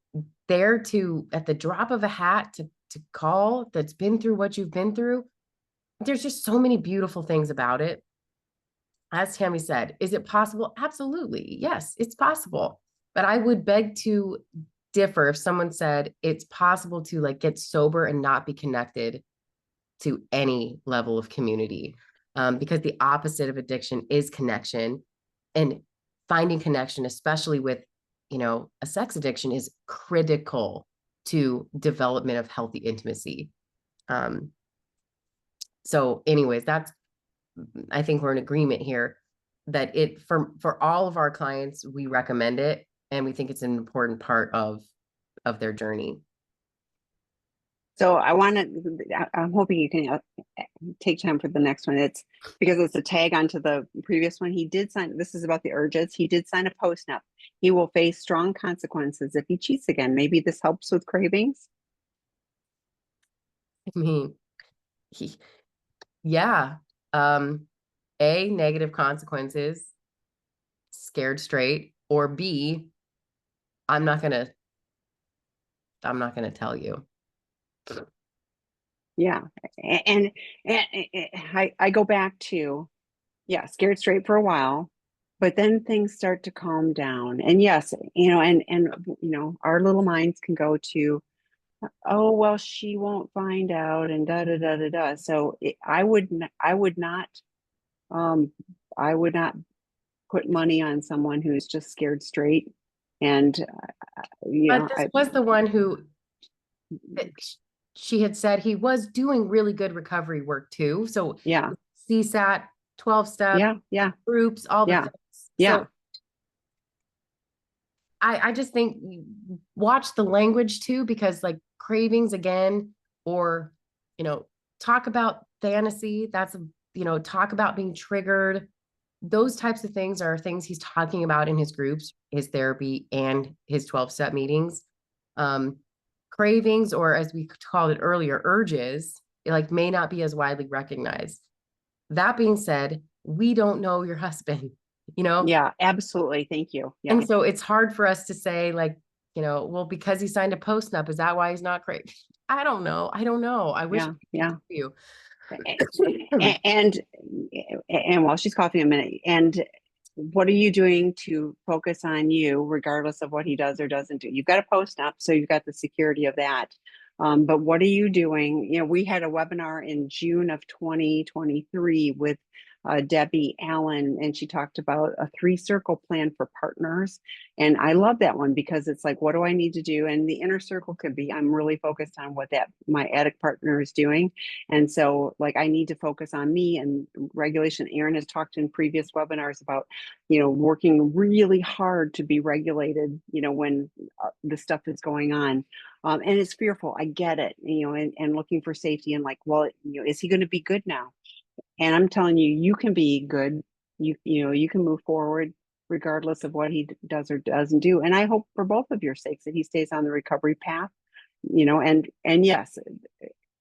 there to, at the drop of a hat, to call, that's been through what you've been through. There's just so many beautiful things about it. As Tammy said, is it possible? Absolutely. Yes, it's possible. But I would beg to differ if someone said it's possible to, like, get sober and not be connected to any level of community, because the opposite of addiction is connection, and finding connection, especially with, a sex addiction, is critical to development of healthy intimacy. So anyways, I think we're in agreement here that for all of our clients, we recommend it, and we think it's an important part of their journey. So I'm hoping you can take time for the next one. It's because it's a tag onto the previous one. This is about the urges. He did sign a post-nup. He will face strong consequences if he cheats again. Maybe this helps with cravings. I mean, yeah. Negative consequences, scared straight, or B, I'm not gonna tell you. Yeah. And I go back to, yeah, scared straight for a while, but then things start to calm down. And yes, our little minds can go to, oh, well, she won't find out, and da da da da da. So I would not put money on someone who's just scared straight. And But this was the one who, she had said he was doing really good recovery work too. So yeah, CSAT, 12-step, groups, all the things. So I just think watch the language too, because, like, cravings, again, or, talk about fantasy. That's, talk about being triggered. Those types of things are things he's talking about in his groups, his therapy, and his 12-step meetings. Cravings, or as we called it earlier, urges, like may not be as widely recognized. That being said, we don't know your husband, Yeah, absolutely. Thank you. Yeah. and so it's hard for us to say, like, well, because he signed a post nup, is that why he's not great? I don't know. I wish I Yeah. could Yeah. tell you. And while she's coughing a minute, and what are you doing to focus on you, regardless of what he does or doesn't do? You've got a post up, so you've got the security of that. But what are you doing? We had a webinar in June of 2023 with Debbie Allen, and she talked about a 3-circle plan for partners. And I love that one because it's like, what do I need to do? And the inner circle could be, I'm really focused on what my addict partner is doing. And so, like, I need to focus on me and regulation. Erin has talked in previous webinars about, working really hard to be regulated, when the stuff is going on. And it's fearful. I get it, and looking for safety and like, well, is he going to be good now? And I'm telling you, you can be good. You can move forward regardless of what he does or doesn't do. And I hope for both of your sakes that he stays on the recovery path, and yes,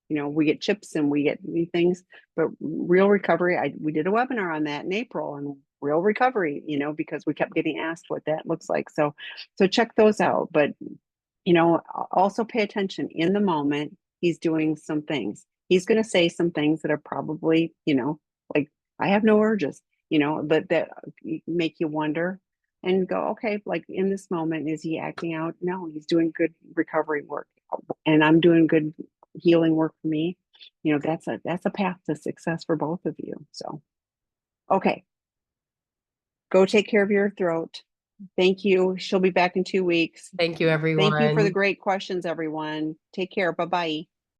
we get chips and we get these things, but real recovery, we did a webinar on that in April, and real recovery, because we kept getting asked what that looks like. So check those out. But, also pay attention in the moment. He's doing some things. He's going to say some things that are probably, like, I have no urges, but that make you wonder and go, okay, like in this moment, is he acting out? No, he's doing good recovery work, and I'm doing good healing work for me. That's a path to success for both of you. So, okay, go take care of your throat. Thank you. She'll be back in 2 weeks. Thank you, Thank you for the everyone. great questions, everyone. Take care. Bye bye.